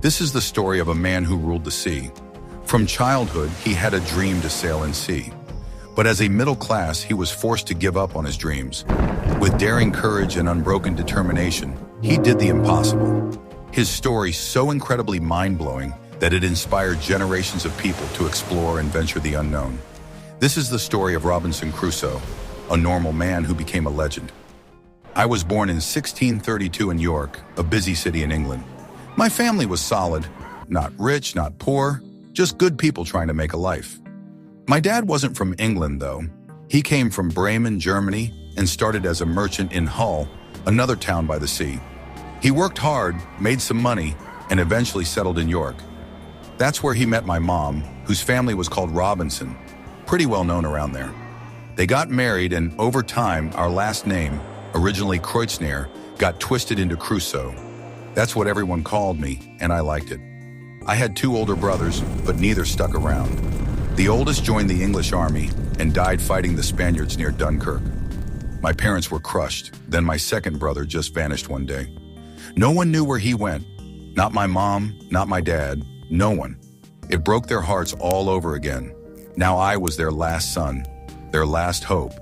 This is the story of a man who ruled the sea. From childhood, he had a dream to sail in sea. But as a middle class, he was forced to give up on his dreams. With daring courage and unbroken determination, he did the impossible. His story so incredibly mind-blowing that it inspired generations of people to explore and venture the unknown. This is the story of Robinson Crusoe, a normal man who became a legend. I was born in 1632 in York, a busy city in England. My family was solid, not rich, not poor, just good people trying to make a life. My dad wasn't from England, though. He came from Bremen, Germany, and started as a merchant in Hull, another town by the sea. He worked hard, made some money, and eventually settled in York. That's where he met my mom, whose family was called Robinson, pretty well known around there. They got married, and over time, our last name, originally Kreuznach, got twisted into Crusoe. That's what everyone called me, and I liked it. I had two older brothers, but neither stuck around. The oldest joined the English army and died fighting the Spaniards near Dunkirk. My parents were crushed. Then my second brother just vanished one day. No one knew where he went. Not my mom, not my dad, no one. It broke their hearts all over again. Now I was their last son, their last hope.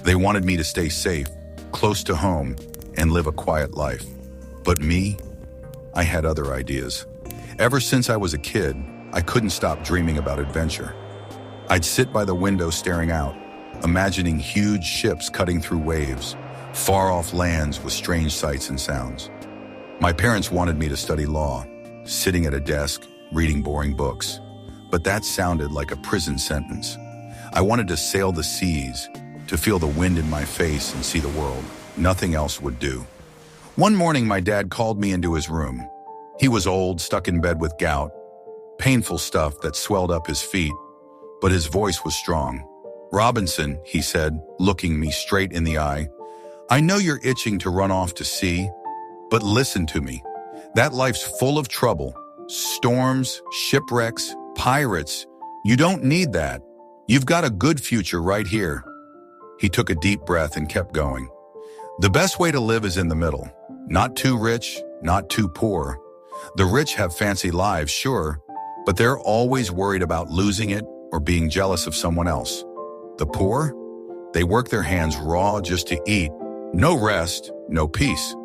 They wanted me to stay safe, close to home, and live a quiet life. But me, I had other ideas. Ever since I was a kid, I couldn't stop dreaming about adventure. I'd sit by the window staring out, imagining huge ships cutting through waves, far-off lands with strange sights and sounds. My parents wanted me to study law, sitting at a desk, reading boring books. But that sounded like a prison sentence. I wanted to sail the seas, to feel the wind in my face and see the world. Nothing else would do. One morning, my dad called me into his room. He was old, stuck in bed with gout, painful stuff that swelled up his feet, but his voice was strong. "Robinson," he said, looking me straight in the eye, "I know you're itching to run off to sea, but listen to me. That life's full of trouble, storms, shipwrecks, pirates. You don't need that. You've got a good future right here." He took a deep breath and kept going. "The best way to live is in the middle. Not too rich, not too poor. The rich have fancy lives, sure, but they're always worried about losing it or being jealous of someone else. The poor? They work their hands raw just to eat. No rest, no peace.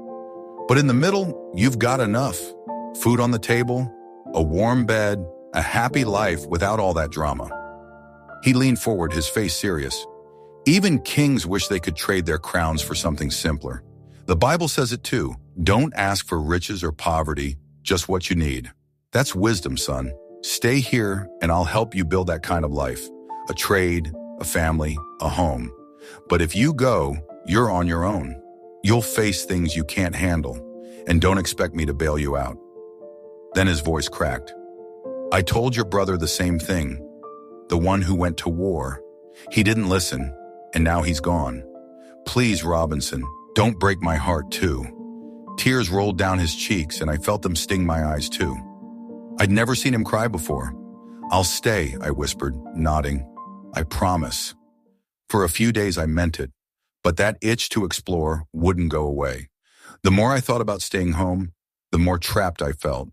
But in the middle, you've got enough. Food on the table, a warm bed, a happy life without all that drama." He leaned forward, his face serious. "Even kings wish they could trade their crowns for something simpler. The Bible says it too. Don't ask for riches or poverty, just what you need. That's wisdom, son. Stay here and I'll help you build that kind of life. A trade, a family, a home. But if you go, you're on your own. You'll face things you can't handle, and don't expect me to bail you out." Then his voice cracked. "I told your brother the same thing. The one who went to war. He didn't listen, and now he's gone. Please, Robinson, don't break my heart too." Tears rolled down his cheeks, and I felt them sting my eyes too. I'd never seen him cry before. "I'll stay," I whispered, nodding. "I promise." For a few days I meant it, but that itch to explore wouldn't go away. The more I thought about staying home, the more trapped I felt,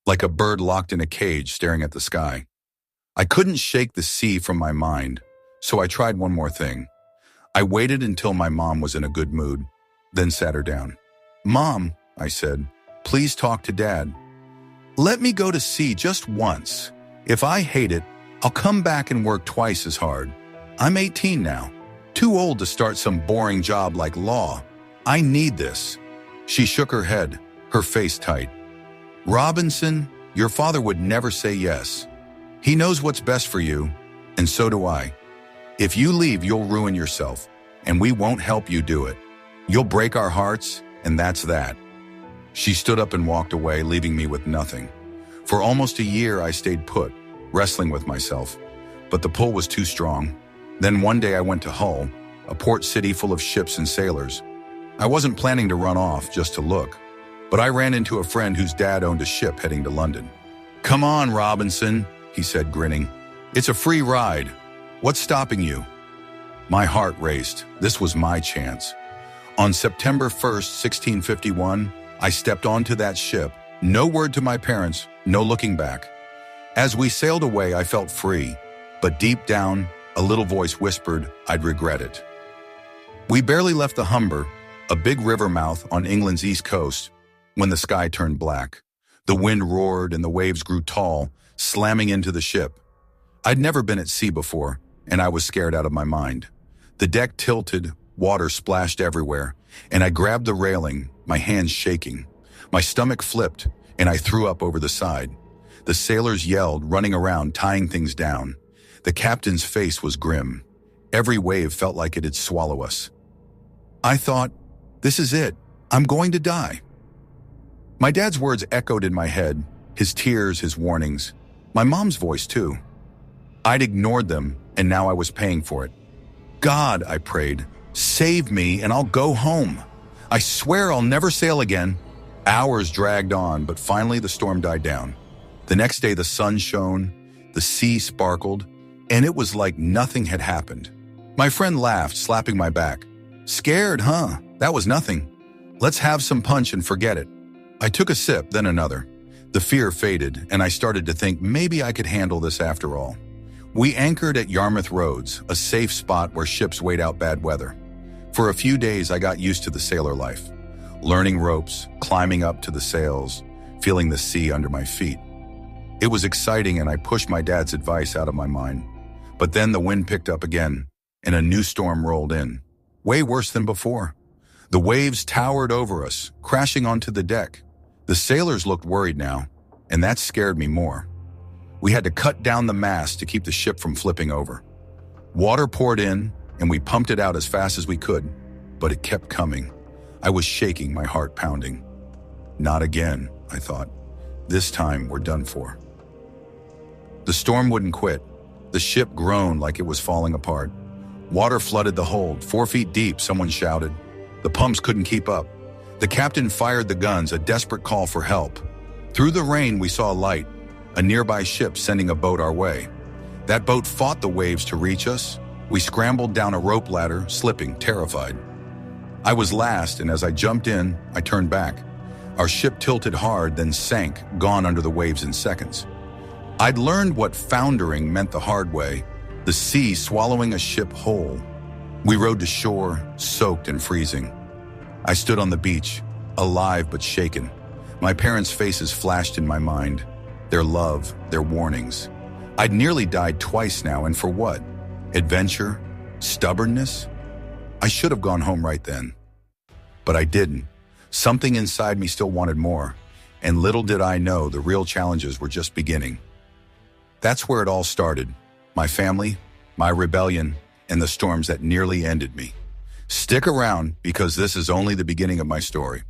like a bird locked in a cage staring at the sky. I couldn't shake the sea from my mind, so I tried one more thing. I waited until my mom was in a good mood, then sat her down. "Mom," I said, "please talk to Dad. Let me go to sea just once. If I hate it, I'll come back and work twice as hard. I'm 18 now, too old to start some boring job like law. I need this." She shook her head, her face tight. "Robinson, your father would never say yes. He knows what's best for you, and so do I. If you leave, you'll ruin yourself, and we won't help you do it. You'll break our hearts, and that's that." She stood up and walked away, leaving me with nothing. For almost a year, I stayed put, wrestling with myself, but the pull was too strong. Then one day I went to Hull, a port city full of ships and sailors. I wasn't planning to run off, just to look, but I ran into a friend whose dad owned a ship heading to London. "Come on, Robinson," he said, grinning. "It's a free ride. What's stopping you?" My heart raced. This was my chance. On September 1st, 1651, I stepped onto that ship. No word to my parents, No looking back. As we sailed away, I felt free, but deep down, a little voice whispered I'd regret it. We barely left the Humber, a big river mouth on England's east coast, when the sky turned black. The wind roared and the waves grew tall, slamming into the ship. I'd never been at sea before, and I was scared out of my mind. The deck tilted, water splashed everywhere, and I grabbed the railing, my hands shaking. My stomach flipped, and I threw up over the side. The sailors yelled, running around, tying things down. The captain's face was grim. Every wave felt like it'd swallow us. I thought, this is it. I'm going to die. My dad's words echoed in my head, his tears, his warnings. My mom's voice, too. I'd ignored them, and now I was paying for it. God, I prayed, save me and I'll go home. I swear I'll never sail again. Hours dragged on, but finally the storm died down. The next day the sun shone, the sea sparkled, and it was like nothing had happened. My friend laughed, slapping my back. Scared, huh? That was nothing. Let's have some punch and forget it. I took a sip, then another. The fear faded, and I started to think maybe I could handle this after all. We anchored at Yarmouth Roads, a safe spot where ships wait out bad weather. For a few days, I got used to the sailor life, learning ropes, climbing up to the sails, feeling the sea under my feet. It was exciting, and I pushed my dad's advice out of my mind. But then the wind picked up again, and a new storm rolled in, way worse than before. The waves towered over us, crashing onto the deck. The sailors looked worried now, and that scared me more. We had to cut down the mast to keep the ship from flipping over. Water poured in, and we pumped it out as fast as we could, but it kept coming. I was shaking, my heart pounding. Not again, I thought. This time we're done for. The storm wouldn't quit. The ship groaned like it was falling apart. Water flooded the hold, 4 feet deep, someone shouted. The pumps couldn't keep up. The captain fired the guns, a desperate call for help. Through the rain, we saw a light, a nearby ship sending a boat our way. That boat fought the waves to reach us. We scrambled down a rope ladder, slipping, terrified. I was last, and as I jumped in, I turned back. Our ship tilted hard, then sank, gone under the waves in seconds. I'd learned what foundering meant the hard way, the sea swallowing a ship whole. We rode to shore, soaked and freezing. I stood on the beach, alive but shaken. My parents' faces flashed in my mind, their love, their warnings. I'd nearly died twice now, and for what? Adventure? Stubbornness? I should have gone home right then. But I didn't. Something inside me still wanted more, and little did I know the real challenges were just beginning. That's where it all started. My family, my rebellion, and the storms that nearly ended me. Stick around, because this is only the beginning of my story.